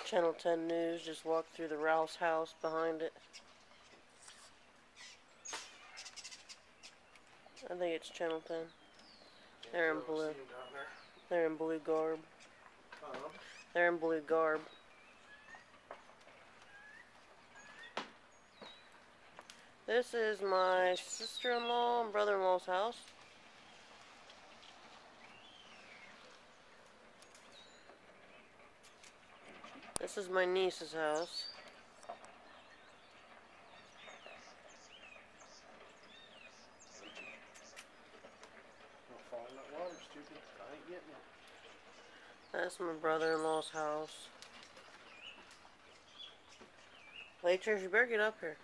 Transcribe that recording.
Channel 10 News. Just walked through the Rouse house behind it. I think it's Channel 10. They're in blue. They're in blue garb. They're in blue garb. This is my sister-in-law and brother-in-law's house. This is my niece's house. Don't fall in that water, stupid. I ain't getting it. That's my brother-in-law's house. Waitress, you better get up here.